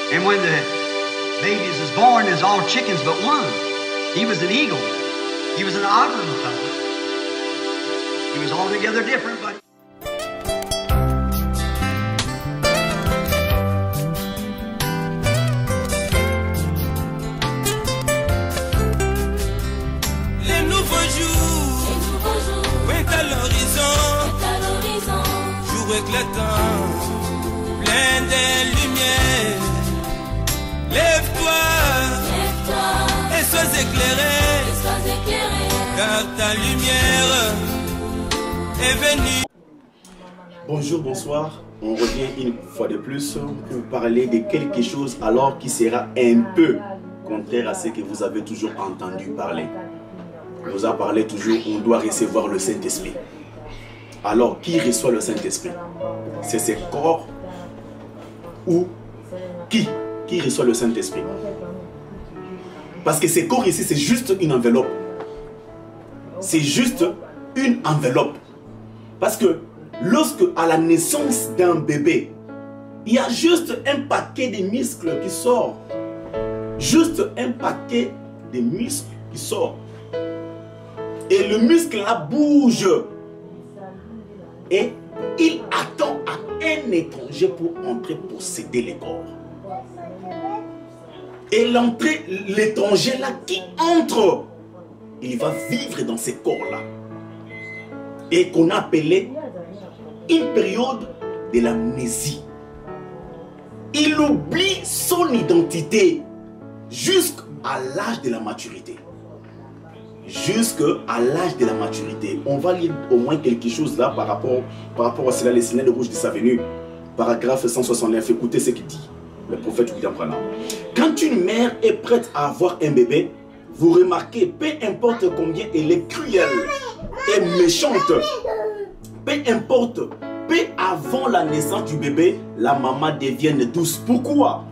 And when the babies was born, there's all chickens but one. He was an eagle. He was an otter fellow. He was altogether different, but... Les nouveaux jours pointent à l'horizon, jour éclatant, plein de lumière. Lève-toi et sois éclairé, car ta lumière est venue. Bonjour, bonsoir. On revient une fois de plus pour parler de quelque chose alors qui sera un peu contraire à ce que vous avez toujours entendu parler. On nous a parlé toujours, on doit recevoir le Saint-Esprit. Alors, qui reçoit le Saint-Esprit? C'est ce corps ou qui reçoit le Saint-Esprit? Parce que ce corps ici, c'est juste une enveloppe. C'est juste une enveloppe. Parce que lorsque à la naissance d'un bébé, il y a juste un paquet de muscles qui sort. Juste un paquet de muscles qui sort. Et le muscle là bouge. Et il attend à un étranger pour entrer posséder le corps. Et l'étranger là qui entre, il va vivre dans ce corps-là. Et qu'on a appelé une période de l'amnésie. Il oublie son identité jusqu'à l'âge de la maturité. Jusqu'à l'âge de la maturité. On va lire au moins quelque chose là par rapport à cela, les signes rouges de sa venue. Paragraphe 169, écoutez ce qu'il dit. Le prophète William Branham. Quand une mère est prête à avoir un bébé, vous remarquez, peu importe combien elle est cruelle et méchante, peu importe, peu avant la naissance du bébé, la maman devient douce. Pourquoi?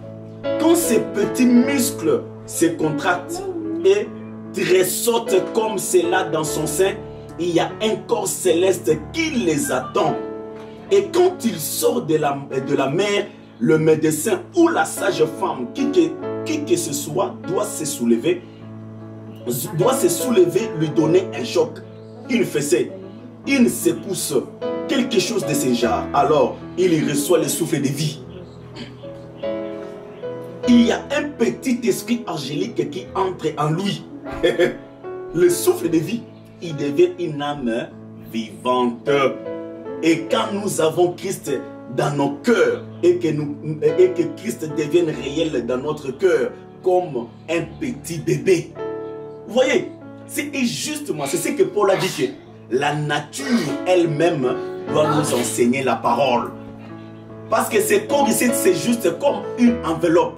Quand ces petits muscles se contractent et tressautent comme cela dans son sein, il y a un corps céleste qui les attend. Et quand il sort de la mère, le médecin ou la sage-femme, qui que ce soit, doit se soulever, lui donner un choc, une fessée, une secousse, quelque chose de ce genre. Alors, il reçoit le souffle de vie. Il y a un petit esprit angélique qui entre en lui. Le souffle de vie, il devient une âme vivante. Et quand nous avons Christ dans nos cœurs et que Christ devienne réel dans notre cœur comme un petit bébé. Vous voyez, c'est justement, c'est ce que Paul a dit, que la nature elle-même doit nous enseigner la parole. Parce que ce corps ici, c'est juste comme une enveloppe.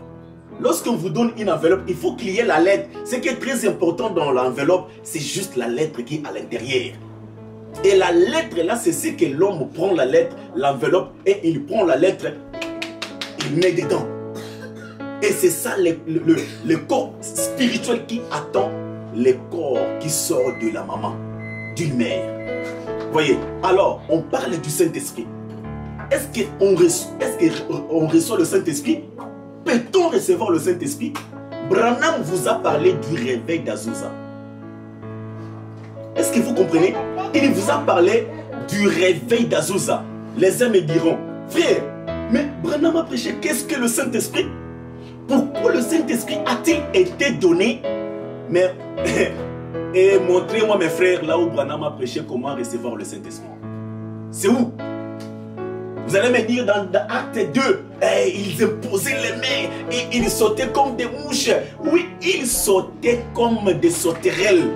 Lorsqu'on vous donne une enveloppe, il faut qu'il y ait la lettre. Ce qui est très important dans l'enveloppe, c'est juste la lettre qui est à l'intérieur. Et la lettre là, c'est ce que l'homme prend la lettre, l'enveloppe, et il prend la lettre, il met dedans. Et c'est ça le corps spirituel qui attend le corps qui sort de la maman, d'une mère. Voyez, alors on parle du Saint-Esprit. Est-ce qu'on reçoit le Saint-Esprit? Peut-on recevoir le Saint-Esprit? Branham vous a parlé du réveil d'Azusa. Est-ce que vous comprenez? Il vous a parlé du réveil d'Azusa. Les uns me diront, frère, mais Branham a prêché, qu'est-ce que le Saint-Esprit? Pourquoi le Saint-Esprit a-t-il été donné? Mais, et montrez-moi mes frères, là où Branham a prêché comment recevoir le Saint-Esprit. C'est où? Vous allez me dire dans Acte 2, ils imposaient les mains et ils sautaient comme des mouches. Oui, ils sautaient comme des sauterelles.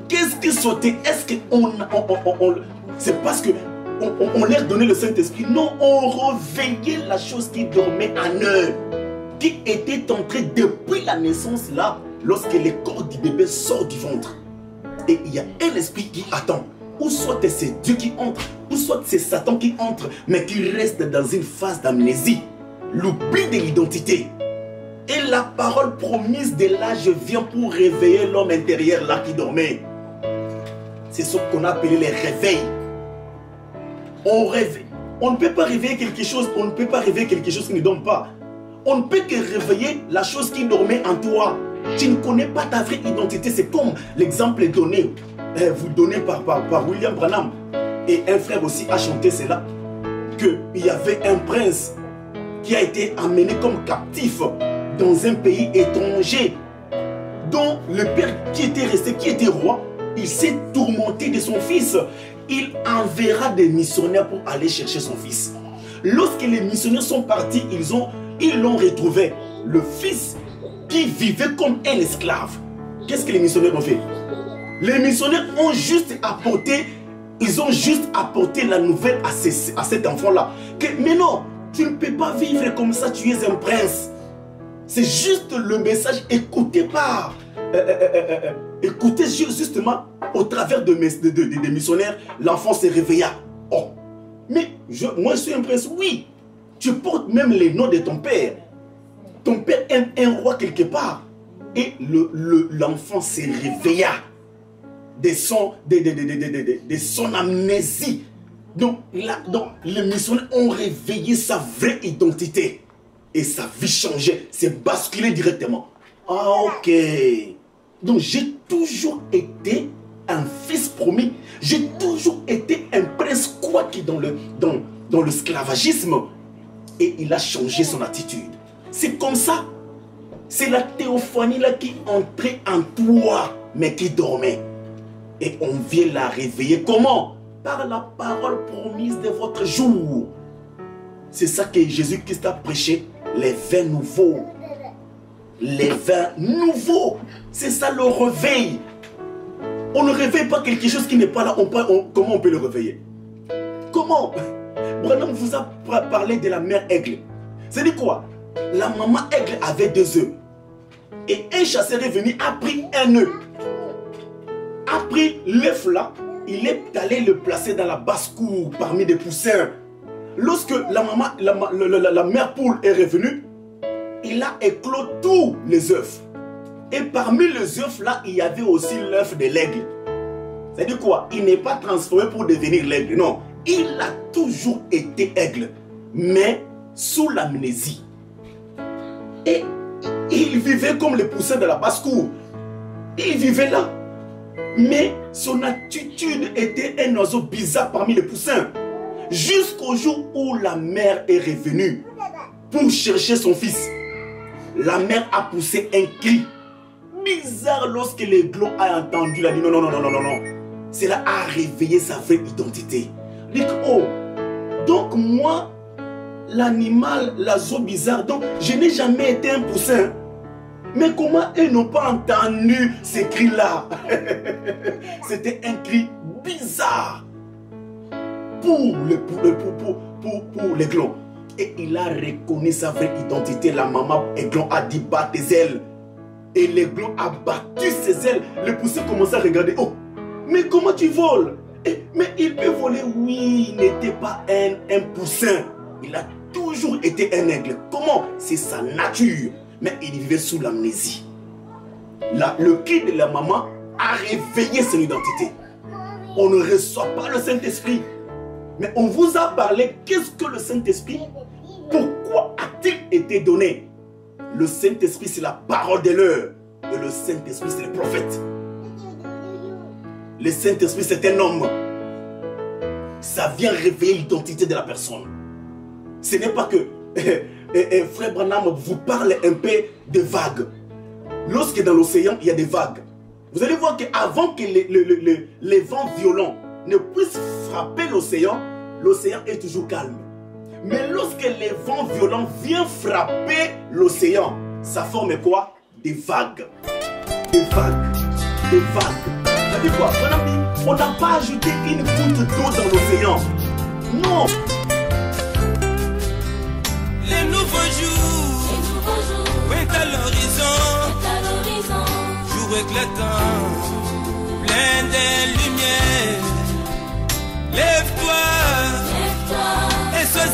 Qu'est-ce qu'ils sautaient? Est-ce qu'on... c'est parce qu'on leur donnait le Saint-Esprit? Non, on réveillait la chose qui dormait en eux, qui était entrée depuis la naissance là, lorsque le corps du bébé sort du ventre. Et il y a un esprit qui attend. Ou soit c'est Dieu qui entre, ou soit c'est Satan qui entre, mais qui reste dans une phase d'amnésie, l'oubli de l'identité. Et la parole promise de l'âge vient pour réveiller l'homme intérieur là qui dormait. C'est ce qu'on a appelé les réveils. On rêve. On ne peut pas réveiller quelque chose, on ne peut pas réveiller quelque chose qui ne donne pas. On ne peut que réveiller la chose qui dormait en toi. Tu ne connais pas ta vraie identité. C'est comme l'exemple donné, vous donné par William Branham. Et un frère aussi a chanté cela. Qu'il y avait un prince qui a été amené comme captif dans un pays étranger, dont le père qui était resté, qui était roi, il s'est tourmenté de son fils. Il enverra des missionnaires pour aller chercher son fils. Lorsque les missionnaires sont partis, ils l'ont retrouvé. Le fils qui vivait comme un esclave. Qu'est-ce que les missionnaires ont fait? Les missionnaires ont juste apporté, la nouvelle à cet enfant-là. Mais non, tu ne peux pas vivre comme ça, tu es un prince. C'est juste le message écouté écoutez justement au travers des missionnaires, l'enfant se réveilla. Oh, mais moi je suis un prince, oui. Tu portes même les noms de ton père. Ton père aime un roi quelque part. Et l'enfant se réveilla de son amnésie. Donc les missionnaires ont réveillé sa vraie identité. Et sa vie changeait, c'est basculé directement. Ah, ok. Donc j'ai toujours été un fils promis. J'ai toujours été un prince quoi qui dans l'esclavagisme. Et il a changé son attitude. C'est comme ça. C'est la théophanie là qui entrait en toi, mais qui dormait. Et on vient la réveiller. Comment? Par la parole promise de votre jour. C'est ça que Jésus-Christ a prêché. Les vins nouveaux. Les vins nouveaux. C'est ça le réveil. On ne réveille pas quelque chose qui n'est pas là. Comment on peut le réveiller? Comment? Branham vous a parlé de la mère aigle. C'est-à-dire quoi? La maman aigle avait 2 œufs. Et un chasseur est venu, a pris un œuf. A pris l'œuf là, il est allé le placer dans la basse-cour parmi des poussins. Lorsque la mère poule est revenue, il a éclos tous les œufs. Et parmi les œufs là, il y avait aussi l'œuf de l'aigle. C'est-à-dire quoi? Il n'est pas transformé pour devenir l'aigle, non. Il a toujours été aigle, mais sous l'amnésie. Et il vivait comme les poussins de la basse-cour. Il vivait là. Mais son attitude était un oiseau bizarre parmi les poussins. Jusqu'au jour où la mère est revenue pour chercher son fils. La mère a poussé un cri bizarre lorsque l'aiglon a entendu. Il a dit non, non, non, non, non, non, non. Cela a réveillé sa vraie identité. Il dit, oh, donc moi, l'animal, l'oiseau bizarre, donc je n'ai jamais été un poussin. Mais comment ils n'ont pas entendu ces cris-là? C'était un cri bizarre pour l'aiglon. Et il a reconnu sa vraie identité. La maman aiglon a dit bat tes ailes. Et l'aiglon a battu ses ailes. Le poussin commençait à regarder. Oh, mais comment tu voles? Mais il peut voler. Oui, il n'était pas un poussin. Il a toujours été un aigle. Comment? C'est sa nature. Mais il vivait sous l'amnésie. Le cri de la maman a réveillé son identité. On ne reçoit pas le Saint-Esprit. Mais on vous a parlé, qu'est-ce que le Saint-Esprit? Pourquoi a-t-il été donné? Le Saint-Esprit, c'est la parole de l'heure. Et le Saint-Esprit, c'est le prophète. Le Saint-Esprit, c'est un homme. Ça vient réveiller l'identité de la personne. Ce n'est pas que Frère Branham vous parle un peu de vagues. Lorsque dans l'océan, il y a des vagues. Vous allez voir qu'avant que les vents violents ne puissent frapper l'océan, l'océan est toujours calme. Mais lorsque les vents violents viennent frapper l'océan, ça forme quoi? Des vagues. Des vagues. Des vagues. Ça veut dire quoi? On n'a pas ajouté une goutte d'eau dans l'océan. Non. Les nouveaux jours, est à l'horizon, jour éclatant, plein de lumière. Lève-toi et sois